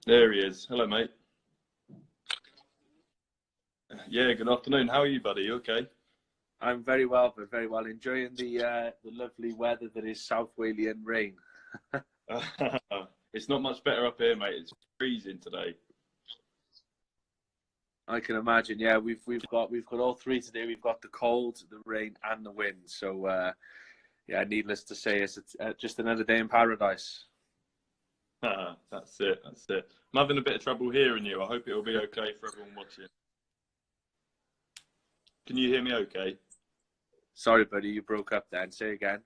There he is. Hello, mate. Yeah, good afternoon. How are you, buddy? You okay? I'm very well, but very well. Enjoying the lovely weather that is South Walian rain. It's not much better up here, mate. It's freezing today. I can imagine. Yeah, we've got all three today. We've got the cold, the rain, and the wind. So yeah, needless to say, it's just another day in paradise. That's it. That's it. I'm having a bit of trouble hearing you. I hope it will be okay for everyone watching. Can you hear me okay? Sorry, buddy, you broke up then. Say again.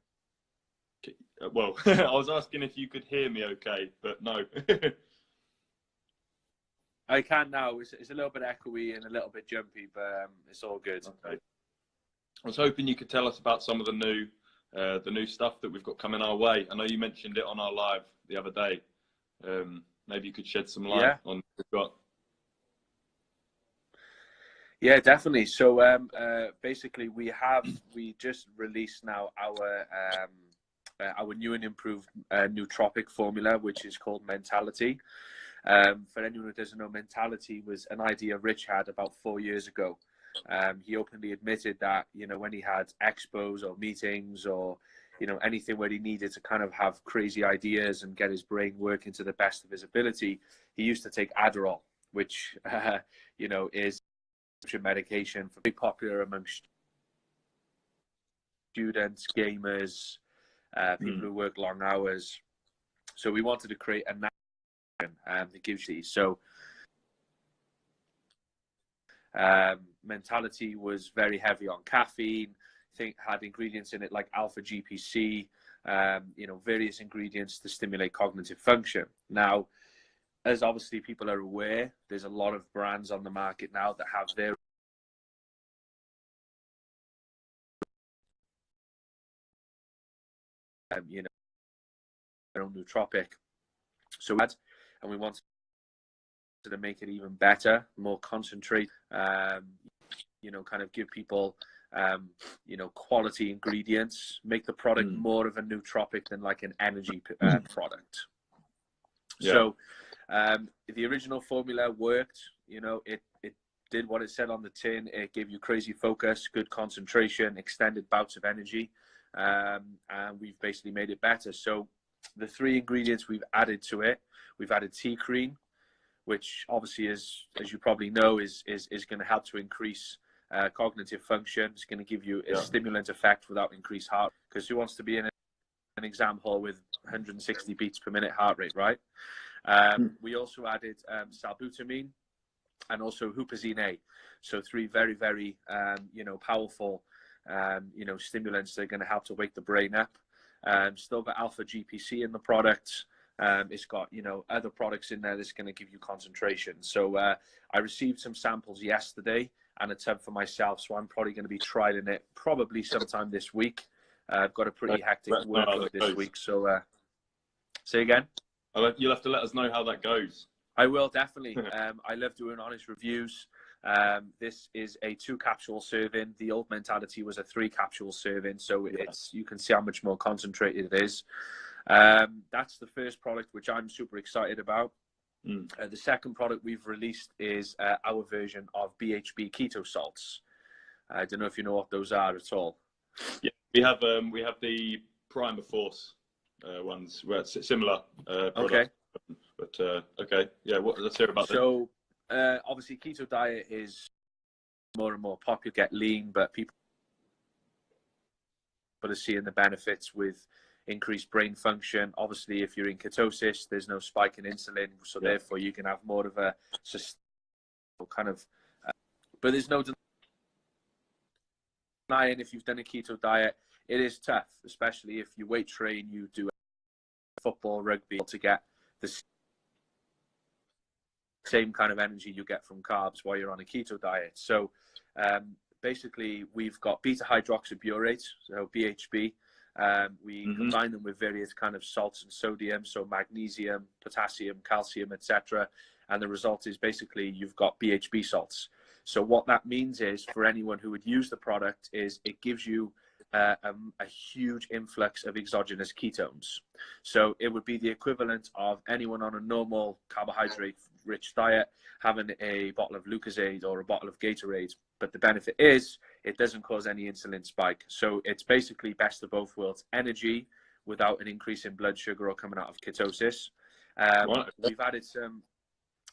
Well, I was asking if you could hear me okay, but no. I can now. It's a little bit echoey and a little bit jumpy, but it's all good. Okay. I was hoping you could tell us about some of the new stuff that we've got coming our way. I know you mentioned it on our live the other day. Maybe you could shed some light on what we've got. Yeah, definitely. So basically, we just released now our new and improved nootropic formula, which is called Mentality. For anyone who doesn't know, Mentality was an idea Rich had about 4 years ago. He openly admitted that, when he had expos or meetings or, anything where he needed to kind of have crazy ideas and get his brain working to the best of his ability, he used to take Adderall, which, is medication for big popular amongst students, gamers, people who work long hours. So we wanted to create a that gives you these. So Mentality was very heavy on caffeine. I think had ingredients in it like alpha GPC, various ingredients to stimulate cognitive function. Now, as obviously people are aware, there's a lot of brands on the market now that have their their own nootropic. So and we wanted to make it even better, more concentrated, kind of give people quality ingredients, make the product more of a nootropic than like an energy product. Yeah. So the original formula worked. It did what it said on the tin. It gave you crazy focus, good concentration, extended bouts of energy, and we've basically made it better. So the three ingredients we've added to it, we've added tea cream, which obviously is, as you probably know, is going to help to increase cognitive function. It's going to give you a stimulant effect without increased heart. Because who wants to be in an exam hall with 160 beats per minute heart rate, right? We also added salbutamine and also huperzine A. So three very, very, powerful, stimulants that are going to help to wake the brain up. Still got alpha GPC in the product. It's got, other products in there that's going to give you concentration. So I received some samples yesterday and a tub for myself. So I'm probably going to be trialing it probably sometime this week. I've got a pretty hectic workload this week. So say again? You'll have to let us know how that goes. I will, definitely. I love doing honest reviews. This is a 2-capsule serving. The old Mentality was a 3-capsule serving. So you can see how much more concentrated it is. That's the first product, which I'm super excited about. The second product we've released is our version of BHB keto salts. I don't know if you know what those are at all. Yeah, we have the Primer Force ones where it's similar. Okay. But okay, yeah. Let's hear about that. So obviously, keto diet is more and more popular. Get lean, but people are seeing the benefits with increased brain function. Obviously, if you're in ketosis, there's no spike in insulin, so therefore you can have more of a sustainable kind of. But there's no denying if you've done a keto diet, it is tough, especially if you weight train, you do football, rugby, to get the same kind of energy you get from carbs while you're on a keto diet. So basically, we've got beta hydroxybutyrate, so BHB. We combine them with various kind of salts and sodium, so magnesium, potassium, calcium, etc. And the result is basically you've got BHB salts. So what that means is, for anyone who would use the product, is it gives you a huge influx of exogenous ketones. So it would be the equivalent of anyone on a normal carbohydrate-rich diet having a bottle of Lucozade or a bottle of Gatorade. But the benefit is it doesn't cause any insulin spike. So it's basically best of both worlds: energy without an increase in blood sugar or coming out of ketosis. Right. We've added some.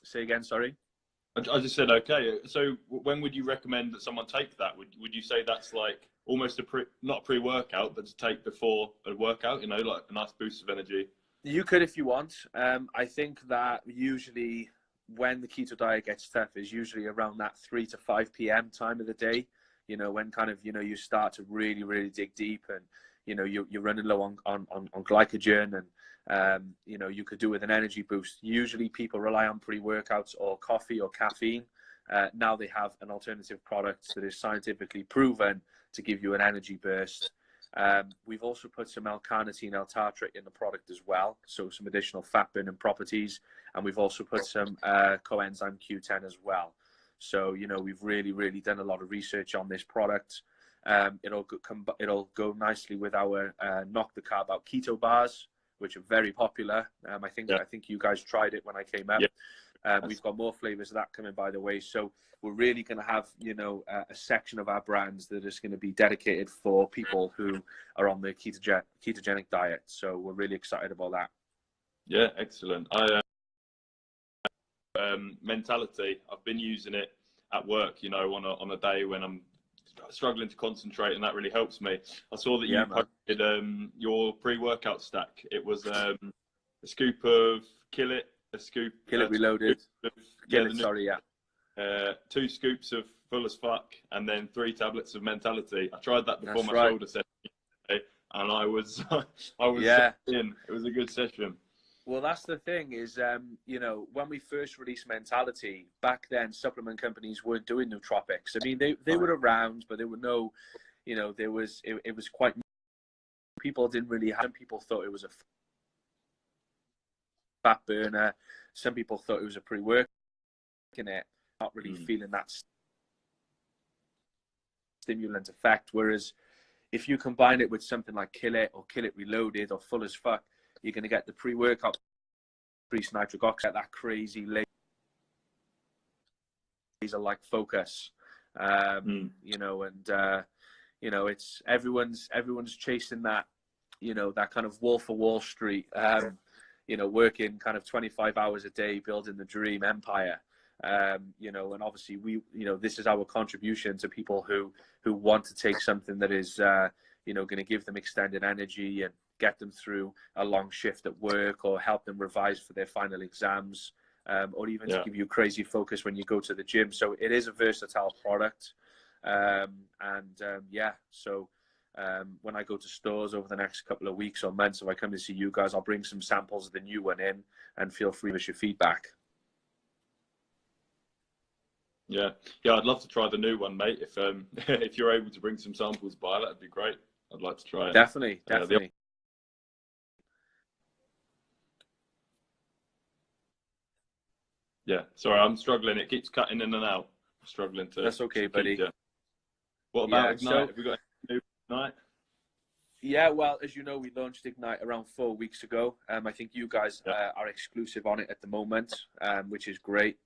Say again, sorry. I just said okay. So when would you recommend that someone take that? Would you say that's like almost not a pre-workout, but to take before a workout? You know, like a nice boost of energy. You could if you want. I think that usually when the keto diet gets tough is usually around that 3 to 5 p.m. time of the day. You know, when kind of, you know, you start to really, really dig deep, and, you know, you're running low on glycogen, and, you know, you could do with an energy boost. Usually people rely on pre-workouts or coffee or caffeine. Now they have an alternative product that is scientifically proven to give you an energy burst. We've also put some L-carnitine, L-tartrate in the product as well, so some additional fat burning properties, and we've also put some coenzyme Q10 as well. So, you know, we've really, really done a lot of research on this product. It'll go nicely with our knock the carb out keto bars, which are very popular. I think you guys tried it when I came up. Yeah. We've got more flavors of that coming, by the way. So we're really going to have, you know, a section of our brands that is going to be dedicated for people who are on the ketogenic diet. So we're really excited about that. Yeah, excellent. Mentality. I've been using it at work, you know, on a day when I'm struggling to concentrate, and that really helps me. I saw that you posted your pre-workout stack. It was a scoop of Kill It, a scoop Kill It Reloaded. Kill It, sorry, yeah. 2 scoops of Full as Fuck, and then 3 tablets of Mentality. I tried that before my shoulder session, and I was in. It was a good session. Well, that's the thing is, you know, when we first released Mentality, back then supplement companies weren't doing nootropics. I mean, they were around, but there were no, you know, it was quite, people didn't really have, people thought it was a fat burner. Some people thought it was a pre-workout in it, not really feeling that stimulant effect. Whereas if you combine it with something like Kill It or Kill It Reloaded or Full as Fuck, you're going to get the pre-workout increased nitric oxide, that crazy laser-like focus, you know, and you know, it's everyone's chasing that, you know, that kind of Wolf of Wall Street, you know, working kind of 25 hours a day, building the dream empire, you know, and obviously you know, this is our contribution to people who want to take something that is, you know, going to give them extended energy and get them through a long shift at work, or help them revise for their final exams, or even to give you crazy focus when you go to the gym. So it is a versatile product. So when I go to stores over the next couple of weeks or months, if I come to see you guys, I'll bring some samples of the new one in, and feel free with your feedback. Yeah, I'd love to try the new one, mate. If you're able to bring some samples by, that'd be great. I'd like to try it. Definitely. Yeah, sorry, I'm struggling. It keeps cutting in and out. I'm struggling to. That's okay, buddy. What about Ignite? Have we got any new Ignite? Yeah, well, as you know, we launched Ignite around 4 weeks ago. I think you guys are exclusive on it at the moment, which is great.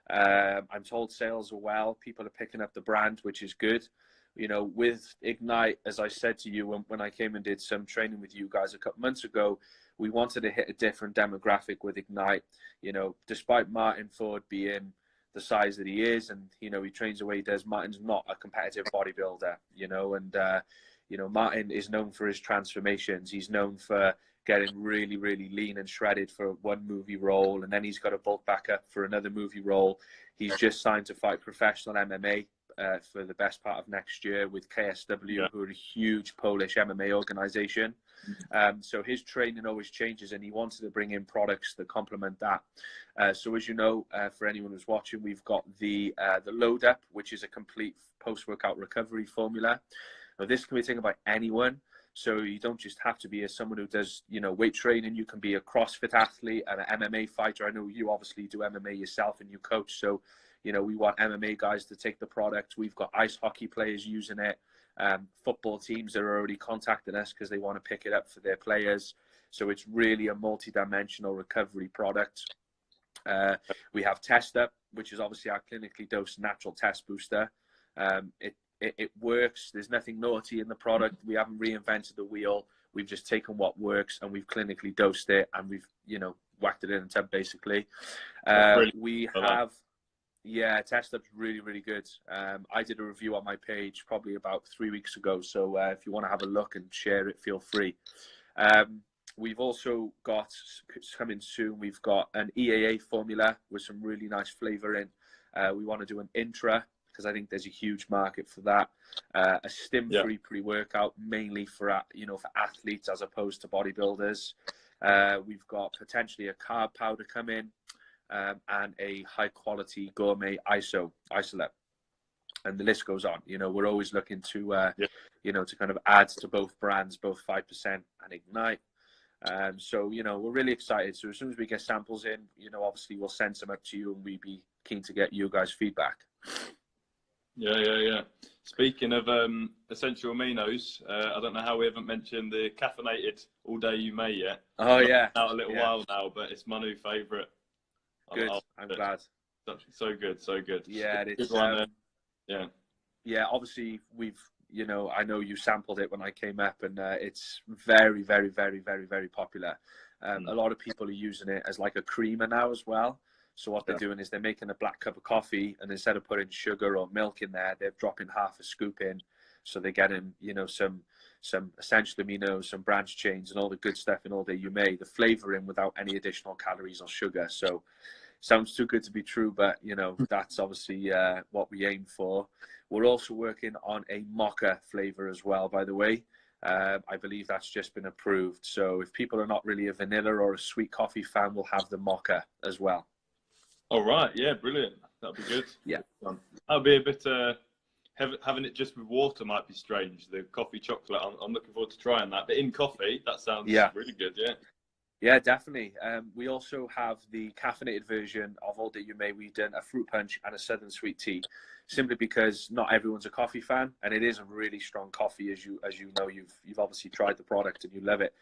I'm told sales are well. People are picking up the brand, which is good. You know, with Ignite, as I said to you when I came and did some training with you guys a couple months ago, we wanted to hit a different demographic with Ignite. You know, despite Martin Ford being the size that he is, and, you know, he trains the way he does, Martin's not a competitive bodybuilder, you know, and, you know, Martin is known for his transformations. He's known for getting really, really lean and shredded for one movie role, and then he's got to bulk back up for another movie role. He's just signed to fight professional MMA for the best part of next year with KSW, who are a huge Polish MMA organization. So his training always changes, and he wanted to bring in products that complement that. So as you know, for anyone who's watching, we've got the Load Up, which is a complete post-workout recovery formula. Now, this can be taken by anyone. So you don't just have to be someone who does, you know, weight training. You can be a CrossFit athlete and an MMA fighter. I know you obviously do MMA yourself and you coach. So, you know, we want MMA guys to take the product. We've got ice hockey players using it. football teams that are already contacting us because they want to pick it up for their players. So it's really a multi-dimensional recovery product. We have Test Up, which is obviously our clinically dosed natural test booster. It works. There's nothing naughty in the product. We haven't reinvented the wheel. We've just taken what works and we've clinically dosed it, and we've, you know, whacked it in a tub basically. We have, yeah, Test Up's really, really good. I did a review on my page probably about 3 weeks ago. So if you want to have a look and share it, feel free. We've also got, coming soon, we've got an EAA formula with some really nice flavor in. We want to do an intra, because I think there's a huge market for that. A stim-free pre-workout, mainly for, you know, for athletes as opposed to bodybuilders. We've got potentially a carb powder come in, and a high-quality gourmet isolate. And the list goes on. You know, we're always looking to, you know, to kind of add to both brands, both 5% and Ignite. So, you know, we're really excited. So as soon as we get samples in, you know, obviously we'll send some up to you, and we'd be keen to get you guys feedback. Yeah. Speaking of essential aminos, I don't know how we haven't mentioned the caffeinated all day you may yet. Oh yeah, out a little while now, but it's my new favourite. Good, I'm glad. So good. Yeah, it's good one, yeah. Obviously, we've, you know, I know you sampled it when I came up, and it's very, very, very, very, very popular. A lot of people are using it as like a creamer now as well. So what they're doing is they're making a black cup of coffee, and instead of putting sugar or milk in there, they're dropping half a scoop in. So they're getting, you know, some essential aminos, some branch chains, and all the good stuff in all day you may. The flavor in without any additional calories or sugar. So sounds too good to be true, but you know, that's obviously what we aim for. We're also working on a mocha flavor as well, by the way. I believe that's just been approved. So if people are not really a vanilla or a sweet coffee fan, we'll have the mocha as well. All right, yeah, brilliant. That'll be good. Yeah, that'll be a bit. Having it just with water might be strange. The coffee chocolate, I'm looking forward to trying that. But in coffee, that sounds really good. Yeah. Yeah, definitely. We also have the caffeinated version of All Day You May. We've done a fruit punch and a southern sweet tea, simply because not everyone's a coffee fan, and it is a really strong coffee, as you know. You've obviously tried the product and you love it.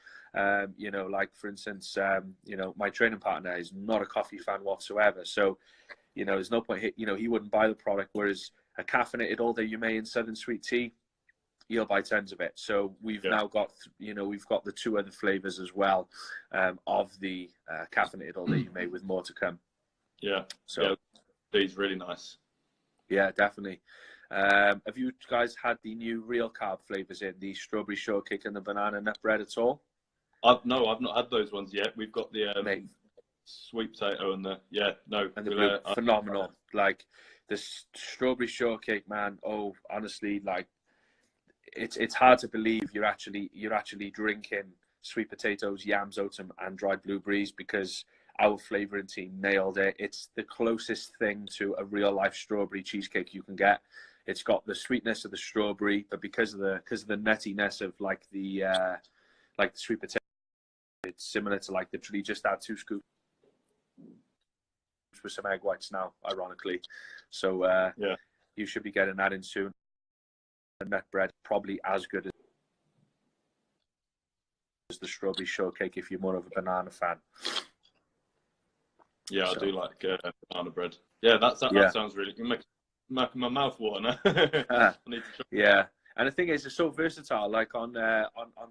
You know, like for instance, you know, my training partner is not a coffee fan whatsoever. So, you know, there's no point. You know, he wouldn't buy the product. Whereas a caffeinated All Day You May and southern sweet tea, you'll buy tons of it. So we've now got, you know, we've got the 2 other flavors as well, of the caffeinated All Day You May, with more to come. Yeah. So these really nice. Yeah, definitely. Have you guys had the new real carb flavors in, the strawberry shortcake and the banana nut bread at all? No, I've not had those ones yet. We've got the sweet potato and the phenomenal. Like the strawberry shortcake, man. Oh, honestly, like it's hard to believe you're actually drinking sweet potatoes, yams, oats, and dried blueberries, because our flavoring team nailed it. It's the closest thing to a real life strawberry cheesecake you can get. It's got the sweetness of the strawberry, but because of the nuttiness of like the sweet potato, it's similar to like literally just add 2 scoops with some egg whites now, ironically. So you should be getting that in soon. The nut bread probably as good as the strawberry shortcake if you're more of a banana fan. Yeah, so I do like banana bread. Yeah, that sounds really good. Make my mouth water. I need to try. Yeah, and the thing is, it's so versatile. Like on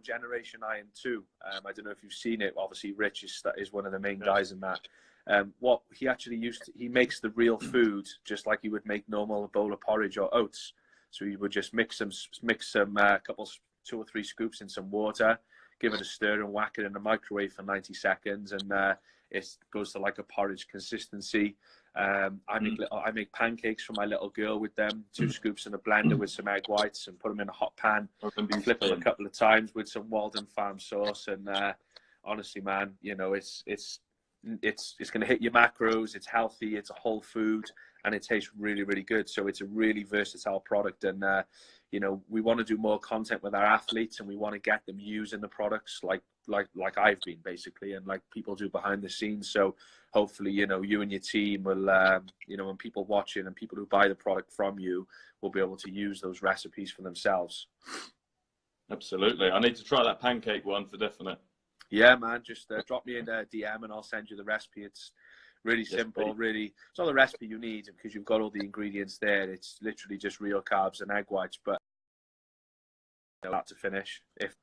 Generation Iron 2, I don't know if you've seen it. Obviously, Rich is one of the main guys in that. What he actually he makes the real food just like he would make normal bowl of porridge or oats. So he would just mix some couple 2 or 3 scoops in some water, give it a stir, and whack it in the microwave for 90 seconds, and it goes to like a porridge consistency. I make pancakes for my little girl with them. 2 scoops in a blender with some egg whites, and put them in a hot pan. Flip them a couple of times with some Walden Farm sauce, and honestly, man, you know, it's it's going to hit your macros. It's healthy. It's a whole food, and it tastes really, really good. So it's a really versatile product. And you know, we want to do more content with our athletes, and we want to get them using the products like I've been basically, and like people do behind the scenes. So hopefully, you know, you and your team will, you know, and people watching and people who buy the product from you will be able to use those recipes for themselves. Absolutely. I need to try that pancake one for definite. Yeah, man, just drop me in a DM and I'll send you the recipe. It's really simple, really. It's not the recipe you need because you've got all the ingredients there. It's literally just real carbs and egg whites, but you know, that to finish if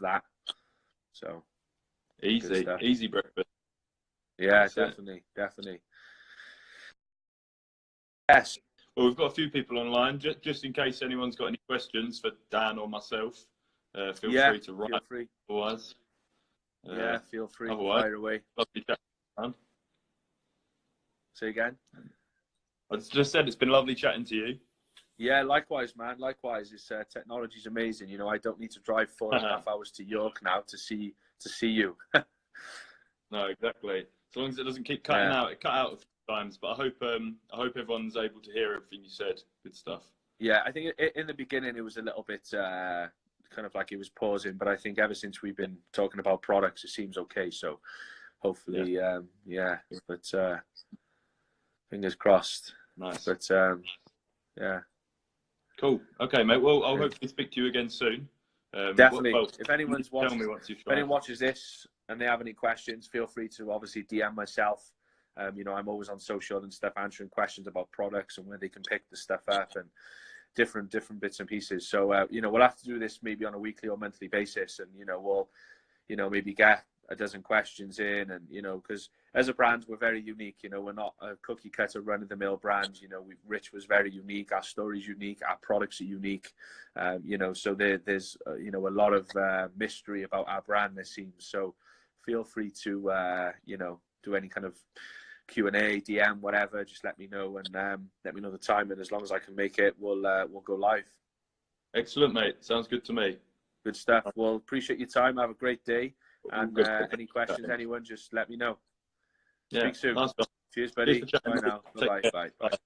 that. So easy breakfast. Yeah, definitely. Yes. Well, we've got a few people online. Just in case anyone's got any questions for Dan or myself, feel free to write. Otherwise, feel free. Fire away. Lovely chat, Dan. Say again. I just said it's been lovely chatting to you. Yeah, likewise, man. Likewise, it's technology's amazing. You know, I don't need to drive 4.5 hours to York now to see you. No, exactly. As long as it doesn't keep cutting out. It cut out a few times, but I hope everyone's able to hear everything you said. Good stuff. Yeah, I think in the beginning it was a little bit kind of like it was pausing, but I think ever since we've been talking about products, it seems okay. So hopefully, but fingers crossed. Nice. But yeah. Cool. Okay, mate. Well, I'll hopefully speak to you again soon. Definitely. Well, if anyone watches this and they have any questions, feel free to obviously DM myself. You know, I'm always on social and stuff answering questions about products and where they can pick the stuff up and different bits and pieces. So you know, we'll have to do this maybe on a weekly or monthly basis, and you know, we'll, you know, maybe get a dozen questions in, and you know, because as a brand we're very unique. You know, we're not a cookie cutter run of the mill brand. You know, Rich was very unique. Our story's unique. Our products are unique. You know, so there's you know, a lot of mystery about our brand, there seems. So feel free to you know, do any kind of Q&A, DM, whatever. Just let me know, and let me know the time, and as long as I can make it, we'll go live. Excellent, mate. Sounds good to me. Good stuff. Well, appreciate your time. Have a great day. And any questions, anyone, just let me know. Speak soon. Nice. Cheers, buddy. Bye now. Bye.